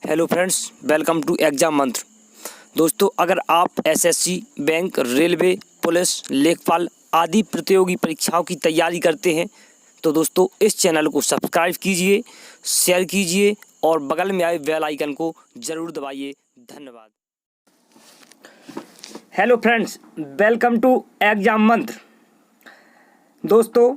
Hello friends, welcome to Exam Mantra. दोस्तों, अगर आप एसएससी, बैंक, रेलवे, पुलिस, लेखपाल आदि प्रतियोगी परीक्षाओं की तैयारी करते हैं तो दोस्तों इस चैनल को सब्सक्राइब कीजिए, शेयर कीजिए और बगल में आए बेल आइकन को ज़रूर दबाइए। धन्यवाद। Hello friends, welcome to Exam Mantra. दोस्तों,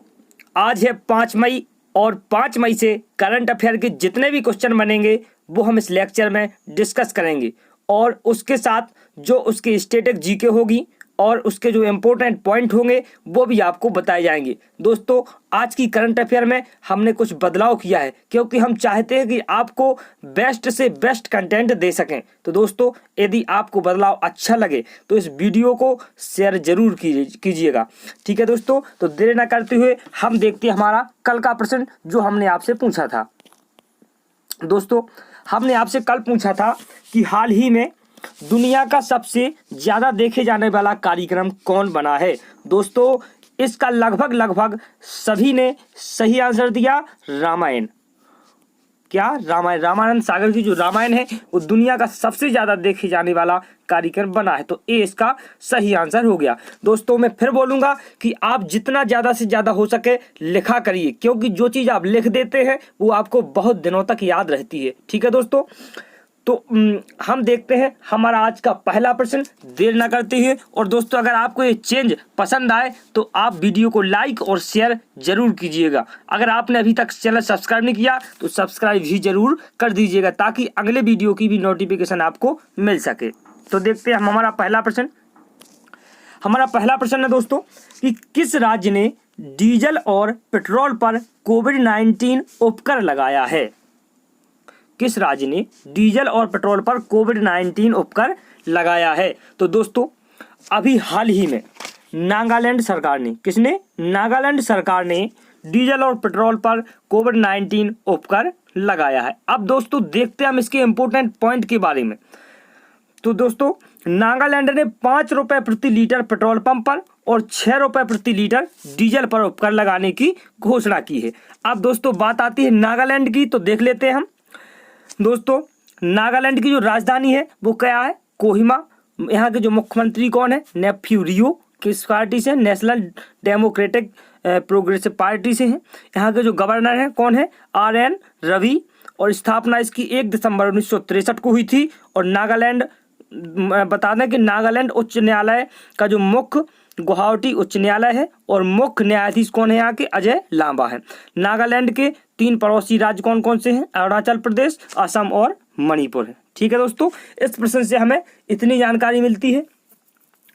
आज है 5 मई और 5 मई से करंट अफेयर के जितने भी क्वेश्चन बनेंगे वो हम इस लेक्चर में डिस्कस करेंगे और उसके साथ जो उसकी स्टैटिक जीके होगी और उसके जो इम्पोर्टेंट पॉइंट होंगे वो भी आपको बताए जाएंगे। दोस्तों, आज की करंट अफेयर में हमने कुछ बदलाव किया है क्योंकि हम चाहते हैं कि आपको बेस्ट से बेस्ट कंटेंट दे सकें। तो दोस्तों, यदि आपको बदलाव अच्छा लगे तो इस वीडियो को शेयर जरूर कीजिएगा। ठीक है दोस्तों, तो देर न करते हुए हम देखते हैं हमारा कल का प्रश्न जो हमने आपसे पूछा था। दोस्तों, हमने आपसे कल पूछा था कि हाल ही में दुनिया का सबसे ज्यादा देखे जाने वाला कार्यक्रम कौन बना है। दोस्तों, इसका लगभग सभी ने सही आंसर दिया, रामायण। क्या? रामायण। रामानंद सागर की जो रामायण है वो दुनिया का सबसे ज्यादा देखे जाने वाला कार्यक्रम बना है, तो ये इसका सही आंसर हो गया। दोस्तों, मैं फिर बोलूंगा कि आप जितना ज्यादा से ज्यादा हो सके लिखा करिए क्योंकि जो चीज आप लिख देते हैं वो आपको बहुत दिनों तक याद रहती है। ठीक है दोस्तों, तो हम देखते हैं हमारा आज का पहला प्रश्न देर ना करते हुए। और दोस्तों, अगर आपको ये चेंज पसंद आए तो आप वीडियो को लाइक और शेयर जरूर कीजिएगा। अगर आपने अभी तक चैनल सब्सक्राइब नहीं किया तो सब्सक्राइब भी जरूर कर दीजिएगा ताकि अगले वीडियो की भी नोटिफिकेशन आपको मिल सके। तो देखते हैं हमारा पहला प्रश्न। हमारा पहला प्रश्न है दोस्तों कि किस राज्य ने डीजल और पेट्रोल पर कोविड-19 उपकर लगाया है। किस राज्य ने डीजल और पेट्रोल पर कोविड-19 उपकर लगाया है। तो दोस्तों, अभी हाल ही में नागालैंड सरकार ने, किसने? नागालैंड सरकार ने डीजल और पेट्रोल पर कोविड-19 उपकर लगाया है। अब दोस्तों देखते हैं हम इसके इंपोर्टेंट पॉइंट के बारे में। तो दोस्तों, नागालैंड ने 5 रुपए प्रति लीटर पेट्रोल पंप पर और 6 रुपए प्रति लीटर डीजल पर उपकर लगाने की घोषणा की है। अब दोस्तों बात आती है नागालैंड की, तो देख लेते हैं हम। दोस्तों, नागालैंड की जो राजधानी है वो क्या है? कोहिमा। यहाँ के जो मुख्यमंत्री कौन है? नेफ्यू रियो। किस पार्टी से? नेशनल डेमोक्रेटिक प्रोग्रेसिव पार्टी से हैं। यहाँ के जो गवर्नर हैं कौन है? RN रवि। और स्थापना इसकी 1 दिसंबर 1963 को हुई थी। और नागालैंड, बता दें कि नागालैंड उच्च न्यायालय का जो मुख्य गुवाहाटी उच्च न्यायालय है और मुख्य न्यायाधीश कौन है यहाँ के? अजय लांबा है। नागालैंड के 3 पड़ोसी राज्य कौन कौन से हैं? अरुणाचल प्रदेश, असम और मणिपुर है। ठीक है दोस्तों, इस प्रश्न से हमें इतनी जानकारी मिलती है।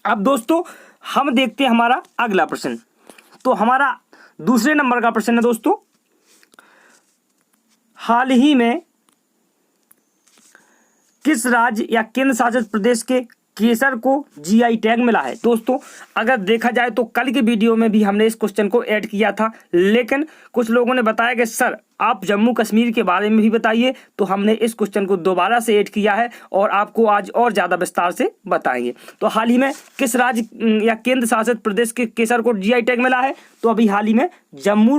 अब दोस्तों हम देखते हैं हमारा अगला प्रश्न। तो हमारा दूसरे नंबर का प्रश्न है दोस्तों, हाल ही में किस राज्य या केंद्र शासित प्रदेश के केसर को GI टैग मिला है। दोस्तों, अगर देखा जाए तो कल के वीडियो में भी हमने इस क्वेश्चन को ऐड किया था, लेकिन कुछ लोगों ने बताया कि सर आप जम्मू कश्मीर के बारे में भी बताइए, तो हमने इस क्वेश्चन को दोबारा से ऐड किया है और आपको आज और ज़्यादा विस्तार से बताएंगे। तो हाल ही में किस राज्य या केंद्र शासित प्रदेश के केसर को GI टैग मिला है? तो अभी हाल ही में जम्मू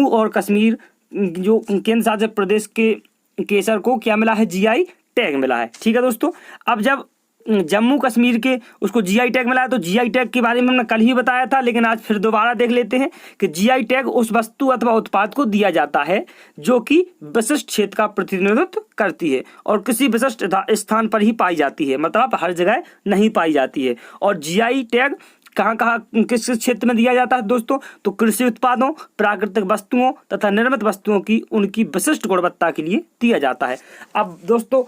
और कश्मीर जो केंद्र शासित प्रदेश के केसर को क्या मिला है? GI टैग मिला है। ठीक है दोस्तों, अब जब जम्मू कश्मीर के उसको GI टैग मिला है तो GI टैग के बारे में हमने कल ही बताया था, लेकिन आज फिर दोबारा देख लेते हैं कि GI टैग उस वस्तु अथवा उत्पाद को दिया जाता है जो कि विशिष्ट क्षेत्र का प्रतिनिधित्व करती है और किसी विशिष्ट स्थान पर ही पाई जाती है, मतलब हर जगह नहीं पाई जाती है। और GI टैग कहाँ किस क्षेत्र में दिया जाता है दोस्तों? तो कृषि उत्पादों, प्राकृतिक वस्तुओं तथा निर्मित वस्तुओं की उनकी विशिष्ट गुणवत्ता के लिए दिया जाता है। अब दोस्तों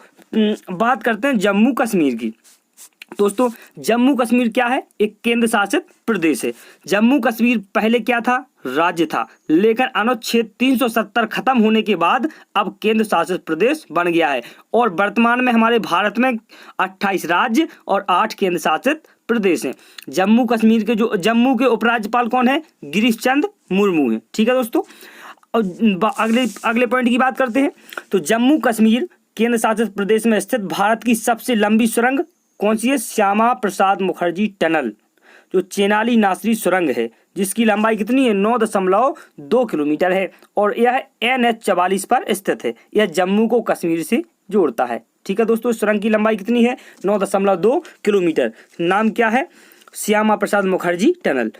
बात करते हैं जम्मू कश्मीर की। दोस्तों, जम्मू कश्मीर क्या है? एक केंद्र शासित प्रदेश है। जम्मू कश्मीर पहले क्या था? राज्य था, लेकिन अनुच्छेद 370 खत्म होने के बाद अब केंद्र शासित प्रदेश बन गया है और वर्तमान में हमारे भारत में 28 राज्य और 8 केंद्र शासित प्रदेश हैं। जम्मू कश्मीर के जो जम्मू के उपराज्यपाल कौन है? गिरीश चंद्र मुर्मू है। ठीक है दोस्तों, और अगले पॉइंट की बात करते हैं। तो जम्मू कश्मीर केंद्र शासित प्रदेश में स्थित भारत की सबसे लंबी सुरंग कौन सी है? श्यामा प्रसाद मुखर्जी टनल। जो चेनाली नासरी सुरंग है जिसकी लंबाई कितनी है 9.2 किलोमीटर है और यह NH 44 पर स्थित है। यह जम्मू को कश्मीर से जोड़ता है। ठीक है दोस्तों, सुरंग की लंबाई कितनी है 9.2 किलोमीटर। नाम क्या है? श्यामा प्रसाद मुखर्जी टनल।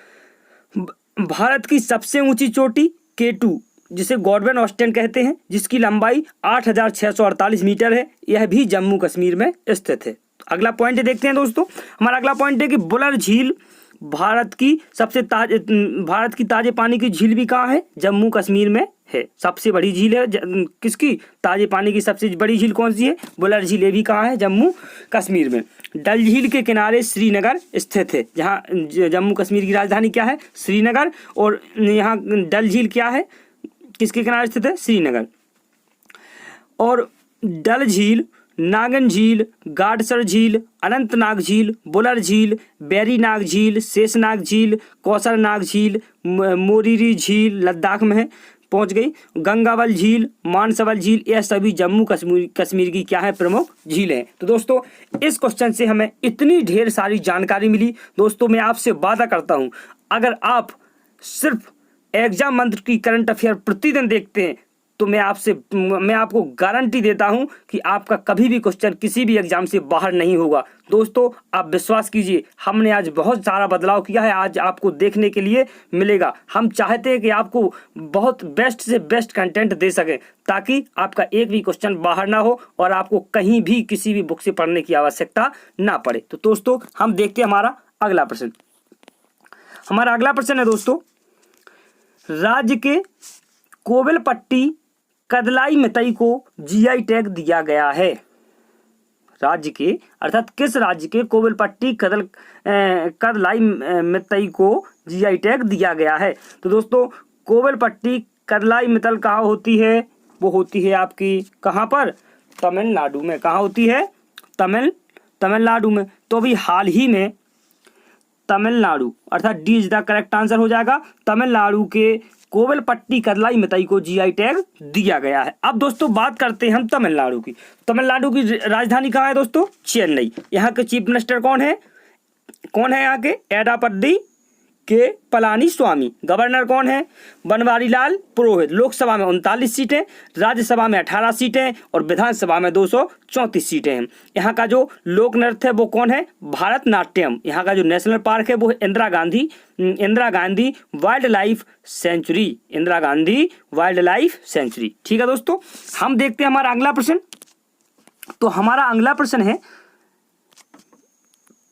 भारत की सबसे ऊंची चोटी K2 जिसे गॉर्डन ऑस्टेन कहते हैं, जिसकी लंबाई 8,648 मीटर है, यह भी जम्मू कश्मीर में स्थित है। अगला पॉइंट देखते हैं दोस्तों। हमारा अगला पॉइंट है कि बुलर झील भारत की ताजे पानी की झील भी कहाँ है? जम्मू कश्मीर में है। सबसे बड़ी झील है किसकी? ताजे पानी की सबसे बड़ी झील कौन सी है? बुलर झील। ये भी कहाँ है? जम्मू कश्मीर में। डल झील के किनारे श्रीनगर स्थित है, जहाँ जम्मू कश्मीर की राजधानी क्या है? श्रीनगर। और यहाँ डल झील क्या है? किसके किनारे स्थित है? श्रीनगर। और डल झील, नागन झील, गाडसर झील, अनंतनाग झील, बुलर झील, बैरीनाग झील, शेषनाग झील, कौसरनाग झील, मोरीरी झील लद्दाख में है, पहुंच गई। गंगावल झील, मानसवल झील, यह सभी जम्मू कश्मीर की क्या है? प्रमुख झीलें हैं। तो दोस्तों इस क्वेश्चन से हमें इतनी ढेर सारी जानकारी मिली। दोस्तों मैं आपसे वादा करता हूं, अगर आप सिर्फ एग्जाम मंत्र की करंट अफेयर प्रतिदिन देखते हैं तो मैं आपको गारंटी देता हूं कि आपका कभी भी क्वेश्चन किसी भी एग्जाम से बाहर नहीं होगा। दोस्तों आप विश्वास कीजिए, हमने आज बहुत सारा बदलाव किया है, आज आपको देखने के लिए मिलेगा। हम चाहते हैं कि आपको बहुत बेस्ट से बेस्ट कंटेंट दे सकें ताकि आपका एक भी क्वेश्चन बाहर ना हो और आपको कहीं भी किसी भी बुक से पढ़ने की आवश्यकता ना पड़े। तो दोस्तों हम देखते हैं हमारा अगला प्रश्न। हमारा अगला प्रश्न है दोस्तों, राज्य के कोविलपट्टी कदलाई मितई को GI टैग दिया गया है। राज्य के अर्थात किस राज्य के कोविलपट्टी कदलाई मितई को GI टैग दिया गया है? तो दोस्तों कोविलपट्टी कदलाई मितल कहाँ होती है? वो होती है आपकी कहाँ पर? तमिलनाडु में। कहाँ होती है? तमिलनाडु में। तो अभी हाल ही में तमिलनाडु अर्थात D is the correct answer हो जाएगा। तमिलनाडु के कोविलपट्टी कदलाई मितई को GI टैग दिया गया है। अब दोस्तों बात करते हैं हम तमिलनाडु की। तमिलनाडु की राजधानी कहाँ है दोस्तों? चेन्नई। यहाँ के चीफ मिनिस्टर कौन है? यहाँ के? एडापड्डी के पलानीस्वामी। गवर्नर कौन है? बनवारीलाल पुरोहित। लोकसभा में 39 सीटें, राज्यसभा में 18 सीटें और विधानसभा में 234 सीटें हैं। यहाँ का जो लोक नृत्य है वो कौन है? भारतनाट्यम। यहाँ का जो नेशनल पार्क है वो Indira Gandhi wild life sanctuary. Indira Gandhi wild life sanctuary. ठीक है दोस्तों, हम देखते हैं हमारा अगला प्रश्न। तो हमारा अगला प्रश्न है,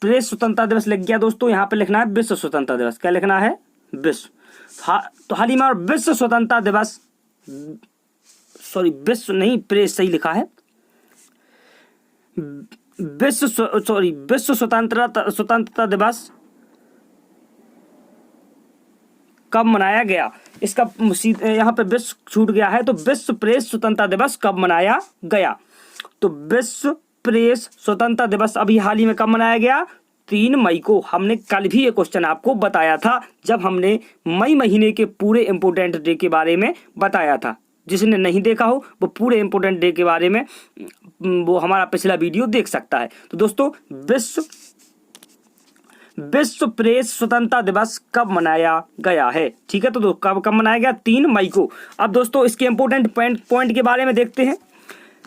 प्रेस स्वतंत्रता दिवस लिख गया दोस्तों, यहाँ पे लिखना है विश्व स्वतंत्रता दिवस। क्या लिखना है? विश्व। तो हाल ही में विश्व स्वतंत्रता दिवस, विश्व नहीं, प्रेस सही लिखा है। विश्व स्वतंत्रता दिवस कब मनाया गया? इसका यहाँ पे विश्व छूट गया है, तो विश्व प्रेस स्वतंत्रता दिवस कब मनाया गया? तो विश्व प्रेस स्वतंत्रता दिवस अभी हाल ही में कब मनाया गया? 3 मई को। हमने कल भी ये क्वेश्चन आपको बताया था जब हमने मई महीने के पूरे इंपोर्टेंट डे के बारे में बताया था। जिसने नहीं देखा हो वो पूरे इंपोर्टेंट डे के बारे में वो हमारा पिछला वीडियो देख सकता है। तो दोस्तों विश्व प्रेस स्वतंत्रता दिवस कब मनाया गया है? ठीक है, तो कब मनाया गया? 3 मई को। अब दोस्तों इसके इंपोर्टेंट पॉइंट के बारे में देखते हैं।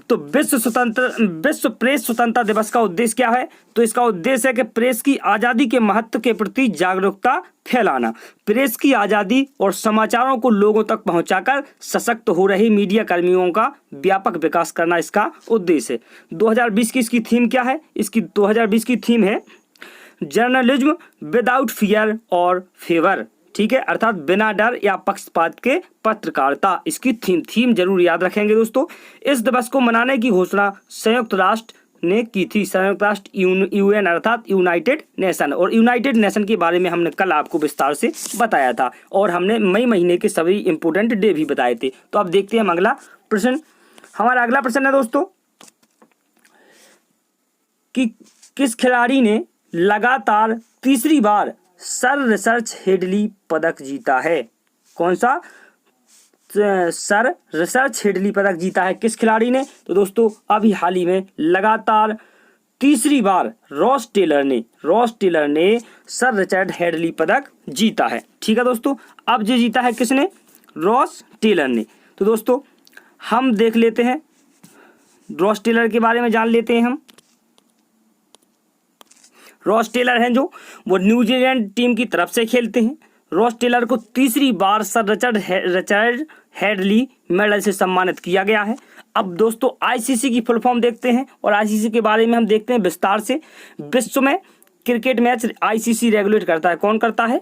तो विश्व प्रेस स्वतंत्रता दिवस का उद्देश्य क्या है? तो इसका उद्देश्य है कि प्रेस की आजादी के महत्व के प्रति जागरूकता फैलाना, प्रेस की आजादी और समाचारों को लोगों तक पहुंचाकर सशक्त हो रहे मीडिया कर्मियों का व्यापक विकास करना इसका उद्देश्य है। 2020 की इसकी थीम क्या है? इसकी 2020 की थीम है जर्नलिज्म विदाउट फियर और फेवर। ठीक है, अर्थात बिना डर या पक्षपात के पत्रकारिता, इसकी थीम जरूर याद रखेंगे दोस्तों। इस दिवस को मनाने की घोषणा संयुक्त राष्ट्र ने की थी। संयुक्त राष्ट्र UN अर्थात यूनाइटेड नेशन, और यूनाइटेड नेशन के बारे में हमने कल आपको विस्तार से बताया था और हमने मई महीने के सभी इंपोर्टेंट डे भी बताए थे। तो अब देखते हैं हम अगला प्रश्न। हमारा अगला प्रश्न है दोस्तों कि किस खिलाड़ी ने लगातार तीसरी बार सर रिसर्च हेडली पदक जीता है? कौन सा सर रिसर्च हेडली पदक जीता है किस खिलाड़ी ने? तो दोस्तों अभी हाल ही में लगातार तीसरी बार रॉस टेलर ने सर रिचर्ड हेडली पदक जीता है। ठीक है दोस्तों, अब जो जीता है किसने? रॉस टेलर ने। तो दोस्तों हम देख लेते हैं, रॉस टेलर के बारे में जान लेते हैं हम। रॉस टेलर हैं जो वो न्यूजीलैंड टीम की तरफ से खेलते हैं। रॉस टेलर को तीसरी बार सर रिचर्ड हेडली मेडल से सम्मानित किया गया है। अब दोस्तों आईसीसी की फुल फॉर्म देखते हैं और आईसीसी के बारे में हम देखते हैं विस्तार से। विश्व में क्रिकेट मैच आईसीसी रेगुलेट करता है। कौन करता है?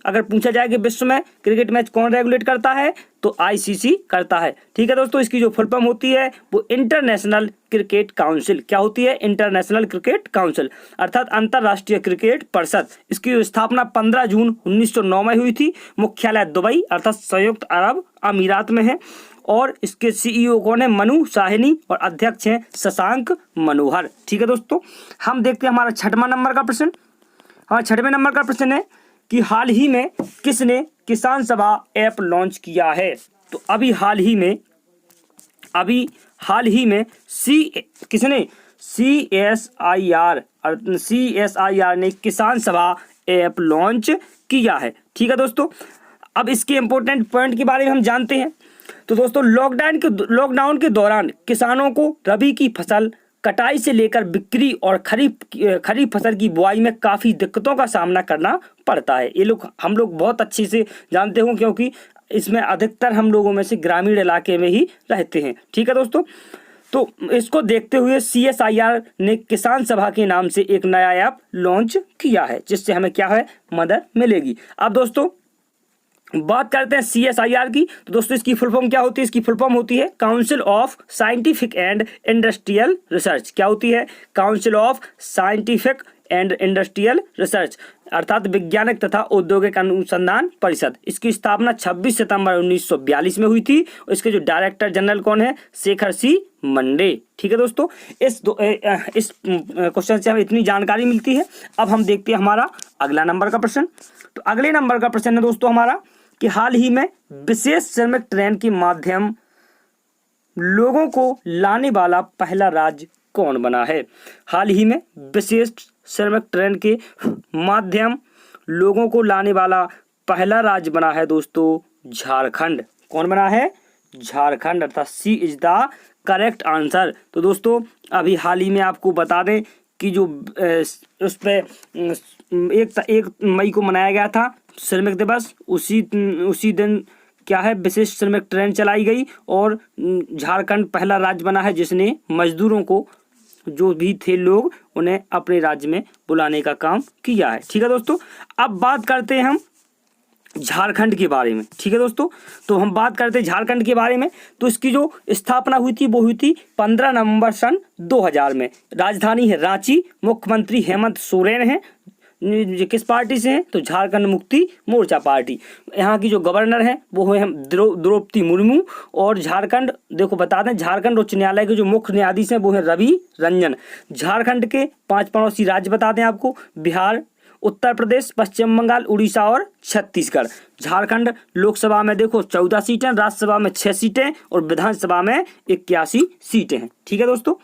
अगर पूछा जाए कि विश्व में क्रिकेट मैच कौन रेगुलेट करता है तो आईसीसी करता है। ठीक है दोस्तों, इसकी जो फुल फॉर्म होती है वो इंटरनेशनल क्रिकेट काउंसिल। क्या होती है? इंटरनेशनल क्रिकेट काउंसिल, अर्थात अंतर्राष्ट्रीय क्रिकेट परिषद। इसकी स्थापना 15 जून 1909 में हुई थी। मुख्यालय दुबई अर्थात संयुक्त अरब अमीरात में है और इसके सीईओ कौन है? मनु साहनी और अध्यक्ष हैं शशांक मनोहर। ठीक है दोस्तों, हम देखते हैं हमारा 6वां नंबर का प्रश्न। हाँ, 6वें नंबर का प्रश्न है कि हाल ही में किसने किसान सभा ऐप लॉन्च किया है? तो अभी हाल ही में किसने? CSIR ने किसान सभा ऐप लॉन्च किया है। ठीक है दोस्तों, अब इसके इंपॉर्टेंट पॉइंट के बारे में हम जानते हैं। तो दोस्तों लॉकडाउन के दौरान किसानों को रबी की फसल कटाई से लेकर बिक्री और खरीफ फसल की बुआई में काफ़ी दिक्कतों का सामना करना पड़ता है। ये हम लोग बहुत अच्छे से जानते हो क्योंकि इसमें अधिकतर हम लोगों में से ग्रामीण इलाके में ही रहते हैं। ठीक है दोस्तों, तो इसको देखते हुए CSIR ने किसान सभा के नाम से एक नया ऐप लॉन्च किया है जिससे हमें क्या है? मदद मिलेगी। अब दोस्तों बात करते हैं CSIR की। तो दोस्तों इसकी फुल फॉर्म क्या होती है? इसकी फुल फॉर्म होती है council of scientific and industrial research. क्या होती है? Council of scientific and industrial research, अर्थात वैज्ञानिक तथा औद्योगिक अनुसंधान परिषद। इसकी स्थापना 26 सितंबर 1942 में हुई थी। इसके जो डायरेक्टर जनरल कौन है? शेखर सी मंडे। ठीक है दोस्तों, इस क्वेश्चन से हमें इतनी जानकारी मिलती है। अब हम देखते हैं हमारा अगला नंबर का प्रश्न। तो अगले नंबर का प्रश्न है दोस्तों हमारा कि हाल ही में विशेष श्रमिक ट्रेन के माध्यम लोगों को लाने वाला पहला राज्य कौन बना है? हाल ही में विशेष श्रमिक ट्रेन के माध्यम लोगों को लाने वाला पहला राज्य बना है दोस्तों झारखंड। कौन बना है? झारखंड, अर्थात C is the correct answer. तो दोस्तों अभी हाल ही में आपको बता दें कि जो उस पर 1 मई को मनाया गया था श्रमिक दिवस, उसी दिन क्या है? विशेष श्रमिक ट्रेन चलाई गई और झारखंड पहला राज्य बना है जिसने मजदूरों को, जो भी थे लोग, उन्हें अपने राज्य में बुलाने का काम किया है। ठीक है दोस्तों, अब बात करते हैं हम झारखंड के बारे में। ठीक है दोस्तों, तो हम बात करते हैं झारखंड के बारे में। तो इसकी जो स्थापना हुई थी वो हुई थी 15 नवंबर सन 2000 में। राजधानी है रांची। मुख्यमंत्री हेमंत सोरेन हैं। किस पार्टी से हैं? तो झारखंड मुक्ति मोर्चा पार्टी। यहाँ की जो गवर्नर हैं वो है द्रौपदी मुर्मू। और झारखंड, देखो बता दें, झारखंड उच्च न्यायालय के जो मुख्य न्यायाधीश हैं वो है रवि रंजन। झारखंड के 5 पड़ोसी राज्य बता दें आपको: बिहार, उत्तर प्रदेश, पश्चिम बंगाल, उड़ीसा और छत्तीसगढ़। झारखंड लोकसभा में देखो 14 सीटें, राज्यसभा में 6 सीटें और विधानसभा में 81 सीटें हैं। ठीक है दोस्तों,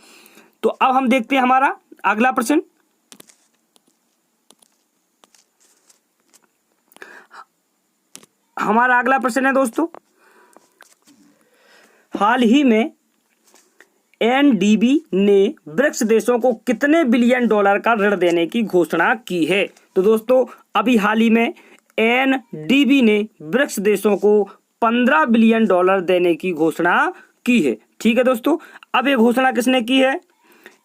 तो अब हम देखते हैं हमारा अगला प्रश्न। हमारा अगला प्रश्न है दोस्तों, हाल ही में एनडीबी ने ब्रिक्स देशों को कितने बिलियन डॉलर का ऋण देने की घोषणा की है? तो दोस्तों अभी हाल ही में एनडीबी ने ब्रिक्स देशों को 15 बिलियन डॉलर देने की घोषणा की है। ठीक है दोस्तों, अब ये घोषणा किसने की है?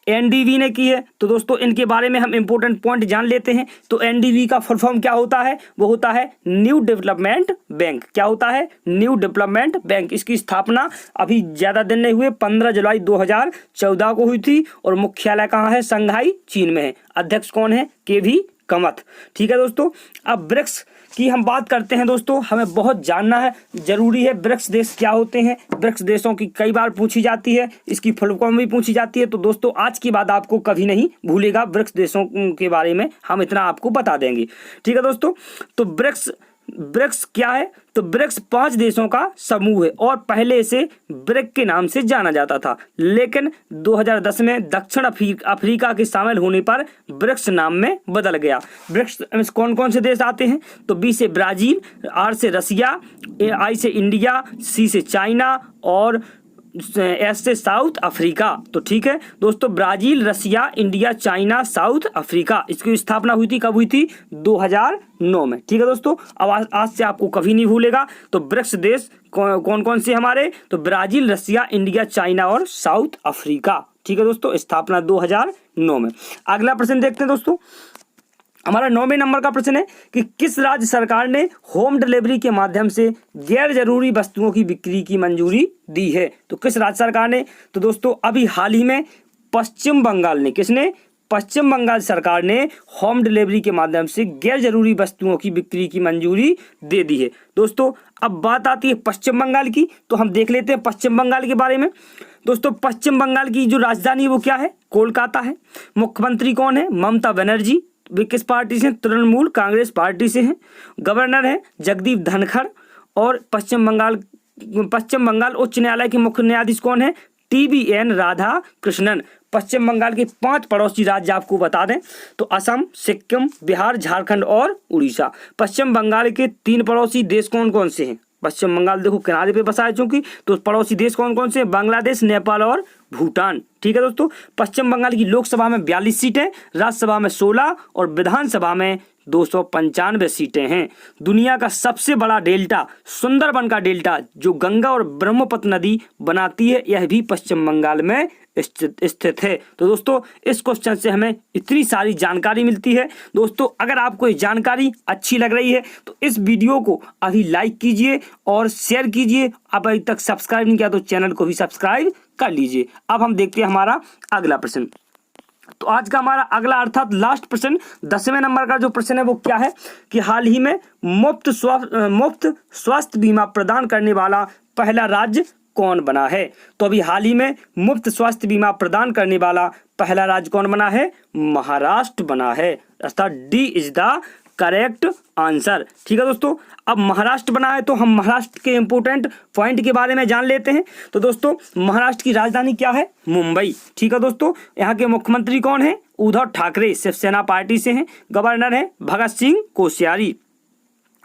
एनडीबी ने की है। तो दोस्तों इनके बारे में हम इंपॉर्टेंट पॉइंट जान लेते हैं। तो एनडीबी का फुल फॉर्म क्या होता है? वो होता है न्यू डेवलपमेंट बैंक। क्या होता है? New development bank. इसकी स्थापना अभी ज्यादा दिन नहीं हुए, 15 जुलाई 2014 को हुई थी और मुख्यालय कहाँ है? शंघाई, चीन में है। अध्यक्ष कौन है? केवी कमथ। ठीक है दोस्तों, अब ब्रिक्स की हम बात करते हैं दोस्तों, हमें बहुत जानना है, जरूरी है। ब्रिक्स देश क्या होते हैं? ब्रिक्स देशों की कई बार पूछी जाती है, इसकी फुल फॉर्म भी पूछी जाती है। तो दोस्तों आज की बात आपको कभी नहीं भूलेगा, ब्रिक्स देशों के बारे में हम इतना आपको बता देंगे। ठीक है दोस्तों, तो ब्रिक्स ब्रिक्स क्या है? तो ब्रिक्स 5 देशों का समूह है और पहले इसे ब्रिक के नाम से जाना जाता था, लेकिन 2010 में दक्षिण अफ्रीका के शामिल होने पर ब्रिक्स नाम में बदल गया। ब्रिक्स में कौन कौन से देश आते हैं? तो बी से ब्राजील, आर से रसिया, आई से इंडिया, सी से चाइना और एस से साउथ अफ्रीका। तो ठीक है दोस्तों, ब्राजील, रसिया, इंडिया, चाइना, साउथ अफ्रीका, इसकी स्थापना हुई थी, कब हुई थी? 2009 में। ठीक है दोस्तों, अब आज से आपको कभी नहीं भूलेगा। तो ब्रिक्स देश कौन कौन से हमारे? तो ब्राजील, रसिया, इंडिया, चाइना और साउथ अफ्रीका। ठीक है दोस्तों, स्थापना 2009 में। अगला प्रश्न देखते हैं दोस्तों, हमारा 9वें नंबर का प्रश्न है कि किस राज्य सरकार ने होम डिलीवरी के माध्यम से गैर जरूरी वस्तुओं की बिक्री की मंजूरी दी है? तो किस राज्य सरकार ने? तो दोस्तों अभी हाल ही में पश्चिम बंगाल ने, किसने? पश्चिम बंगाल सरकार ने होम डिलीवरी के माध्यम से गैर जरूरी वस्तुओं की बिक्री की मंजूरी दे दी है। दोस्तों अब बात आती है पश्चिम बंगाल की, तो हम देख लेते हैं पश्चिम बंगाल के बारे में। दोस्तों पश्चिम बंगाल की जो राजधानी है वो क्या है? कोलकाता है। मुख्यमंत्री कौन है? ममता बनर्जी। वे किस पार्टी से? तृणमूल कांग्रेस पार्टी से हैं। गवर्नर है जगदीप धनखड़। और पश्चिम बंगाल उच्च न्यायालय के मुख्य न्यायाधीश कौन है? TBN राधा कृष्णन। पश्चिम बंगाल के 5 पड़ोसी राज्य आपको बता दें तो असम, सिक्किम, बिहार, झारखंड और उड़ीसा। पश्चिम बंगाल के 3 पड़ोसी देश कौन कौन से हैं? पश्चिम बंगाल देखो किनारे पे बसा है चूंकि, तो पड़ोसी देश कौन कौन से हैं? बांग्लादेश, नेपाल और भूटान। ठीक है दोस्तों, पश्चिम बंगाल की लोकसभा में 42 सीटें, राज्यसभा में 16 और विधानसभा में 295 सीटें हैं। दुनिया का सबसे बड़ा डेल्टा सुंदरबन का डेल्टा जो गंगा और ब्रह्मपुत्र नदी बनाती है, यह भी पश्चिम बंगाल में स्थित है। तो दोस्तों इस क्वेश्चन से हमें इतनी सारी जानकारी मिलती है। दोस्तों अगर आपको ये जानकारी अच्छी लग रही है तो इस वीडियो को अभी लाइक कीजिए और शेयर कीजिए। अब अभी तक सब्सक्राइब नहीं किया तो चैनल को भी सब्सक्राइब कर लीजिए। अब हम देखते हैं हमारा अगला प्रश्न। तो आज का हमारा अगला अर्थात लास्ट प्रश्न 10वें नंबर का जो प्रश्न है वो क्या है कि हाल ही में मुफ्त स्वास्थ्य बीमा प्रदान करने वाला पहला राज्य कौन बना है? तो अभी हाल ही में मुफ्त स्वास्थ्य बीमा प्रदान करने वाला पहला राज्य कौन बना है? महाराष्ट्र बना है, अर्थात D is the correct answer. ठीक है दोस्तों, अब महाराष्ट्र बना है तो हम महाराष्ट्र के इंपोर्टेंट पॉइंट के बारे में जान लेते हैं। तो दोस्तों महाराष्ट्र की राजधानी क्या है? मुंबई। ठीक है दोस्तों, यहाँ के मुख्यमंत्री कौन है? उद्धव ठाकरे, शिवसेना पार्टी से हैं। गवर्नर है भगत सिंह कोश्यारी।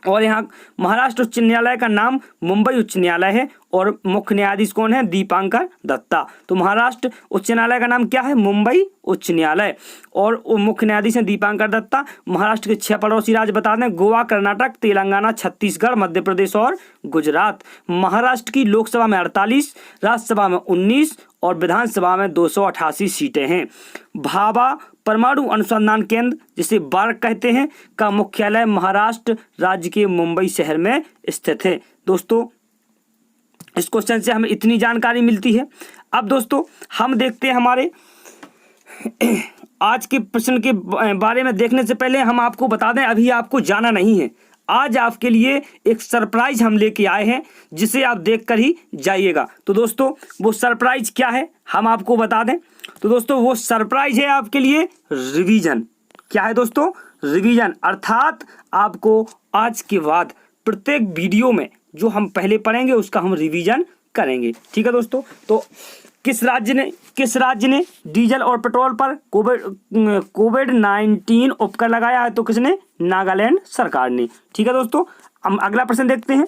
और यहाँ महाराष्ट्र उच्च न्यायालय का नाम मुंबई उच्च न्यायालय है और मुख्य न्यायाधीश कौन है? दीपांकर दत्ता। तो महाराष्ट्र उच्च न्यायालय का नाम क्या है? मुंबई उच्च न्यायालय और मुख्य न्यायाधीश है दीपांकर दत्ता। महाराष्ट्र के 6 पड़ोसी राज्य बता दें, गोवा, कर्नाटक, तेलंगाना, छत्तीसगढ़, मध्य प्रदेश और गुजरात। महाराष्ट्र की लोकसभा में 48, राज्यसभा में 19 और विधानसभा में 288 सीटें हैं। भाभा परमाणु अनुसंधान केंद्र जिसे बार्क कहते हैं का मुख्यालय महाराष्ट्र राज्य के मुंबई शहर में स्थित है। दोस्तों इस क्वेश्चन से हमें इतनी जानकारी मिलती है। अब दोस्तों हम देखते हैं हमारे आज के प्रश्न के बारे में। देखने से पहले हम आपको बता दें, अभी आपको जाना नहीं है, आज आपके लिए एक सरप्राइज हम लेके आए हैं जिसे आप देखकर ही जाइएगा। तो दोस्तों वो सरप्राइज क्या है हम आपको बता दें। तो दोस्तों वो सरप्राइज है आपके लिए रिवीजन। क्या है दोस्तों? रिवीजन, अर्थात आपको आज के बाद प्रत्येक वीडियो में जो हम पहले पढ़ेंगे उसका हम रिवीजन करेंगे। ठीक है दोस्तों, तो किस राज्य ने डीजल और पेट्रोल पर कोविड-19 उपकर लगाया है? तो किसने? नागालैंड सरकार ने। ठीक है दोस्तों, हम अगला प्रश्न देखते हैं।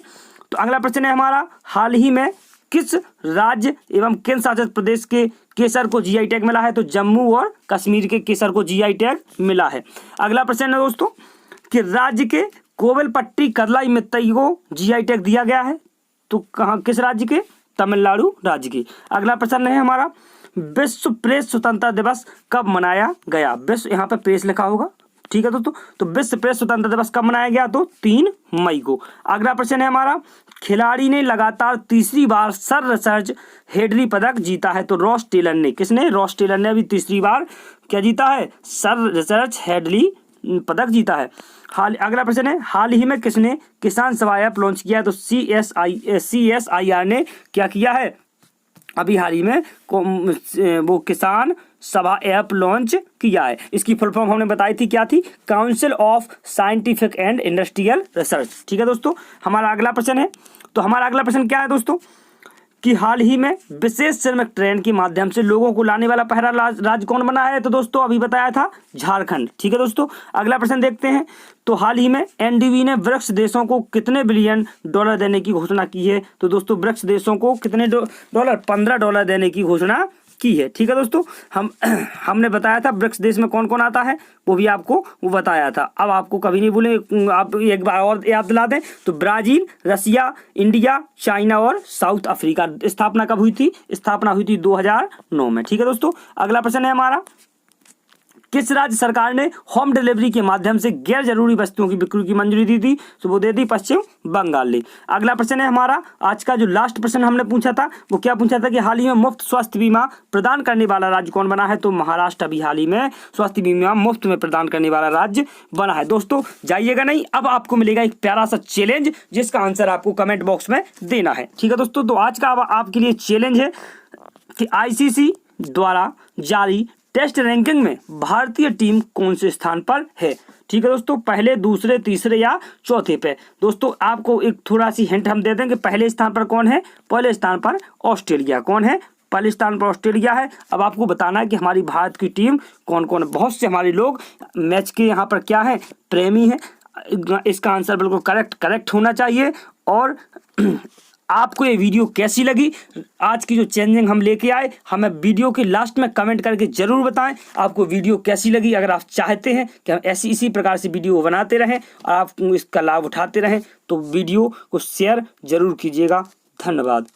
तो अगला प्रश्न है हमारा, हाल ही में किस राज्य एवं केंद्र शासित प्रदेश के केसर को GI टैग मिला है? तो जम्मू और कश्मीर के केसर को GI टैग मिला है। अगला प्रश्न है दोस्तों कि राज्य के कोविलपट्टी कदलाई मित्तई को GI टैग दिया गया है, तो कहाँ, किस राज्य के? तमिलनाडु राज्य की। अगला प्रश्न है हमारा, विश्व प्रेस स्वतंत्रता दिवस कब मनाया गया? विश्व, यहाँ पे प्रेस लिखा होगा। ठीक है दोस्तों, तो विश्व प्रेस स्वतंत्रता दिवस कब मनाया गया? तो 3 मई को। अगला प्रश्न है हमारा, खिलाड़ी ने लगातार तीसरी बार सर रिचर्ड हेडली पदक जीता है, तो रॉस टेलर ने। किसने? रॉस टेलर ने अभी तीसरी बार क्या जीता है? सर रिचर्ड हेडली पदक जीता है। अगला प्रश्न है, हाल ही में किसने किसान सभा ऐप लॉन्च किया है? तो CSIR ने क्या किया है? अभी हाल ही में वो किसान सभा ऐप लॉन्च किया है। इसकी फुल फॉर्म हमने बताई थी, क्या थी? Council of scientific and industrial research. ठीक है दोस्तों, हमारा अगला प्रश्न है। तो हमारा अगला प्रश्न क्या है दोस्तों कि हाल ही में विशेष श्रमिक ट्रेन के माध्यम से लोगों को लाने वाला पहला राज्य कौन बना है? तो दोस्तों अभी बताया था झारखंड। ठीक है दोस्तों, अगला प्रश्न देखते हैं। तो हाल ही में एनडीबी ने ब्रिक्स देशों को कितने बिलियन डॉलर देने की घोषणा की है? तो दोस्तों ब्रिक्स देशों को कितने डॉलर? $15 देने की घोषणा की है। ठीक है दोस्तों, हमने बताया था ब्रिक्स देश में कौन कौन आता है, वो भी आपको वो बताया था। अब आपको कभी नहीं भूलें, आप एक बार और याद दिला दें तो ब्राजील, रसिया, इंडिया, चाइना और साउथ अफ्रीका। स्थापना कब हुई थी? स्थापना हुई थी 2009 में। ठीक है दोस्तों, अगला प्रश्न है हमारा, किस राज्य सरकार ने होम डिलीवरी के माध्यम से गैर जरूरी वस्तुओं की बिक्री की मंजूरी दी थी? तो वो दे दी पश्चिम बंगाल ने। अगला प्रश्न है हमारा, आज का जो लास्ट प्रश्न हमने पूछा था वो क्या पूछा था कि हाल ही में मुफ्त स्वास्थ्य बीमा प्रदान करने वाला राज्य कौन बना है? तो महाराष्ट्र अभी हाल ही में स्वास्थ्य बीमा मुफ्त में प्रदान करने वाला राज्य बना है। दोस्तों जाइएगा नहीं, अब आपको मिलेगा एक प्यारा सा चैलेंज जिसका आंसर आपको कमेंट बॉक्स में देना है। ठीक है दोस्तों, तो आज का आपके लिए चैलेंज है कि आईसीसी द्वारा जारी टेस्ट रैंकिंग में भारतीय टीम कौन से स्थान पर है? ठीक है दोस्तों, पहले, दूसरे, तीसरे या चौथे पे? दोस्तों आपको एक थोड़ा सी हिंट हम दे दें कि पहले स्थान पर कौन है? पहले स्थान पर ऑस्ट्रेलिया। कौन है? पहले स्थान पर ऑस्ट्रेलिया है। अब आपको बताना है कि हमारी भारत की टीम कौन कौन है। बहुत से हमारे लोग मैच के यहाँ पर क्या है, प्रेमी है। इसका आंसर बिल्कुल करेक्ट होना चाहिए। और आपको ये वीडियो कैसी लगी, आज की जो चेंजिंग हम लेके आए, हमें वीडियो के लास्ट में कमेंट करके जरूर बताएं आपको वीडियो कैसी लगी। अगर आप चाहते हैं कि हम इसी प्रकार से वीडियो बनाते रहें और आप इसका लाभ उठाते रहें तो वीडियो को शेयर जरूर कीजिएगा। धन्यवाद।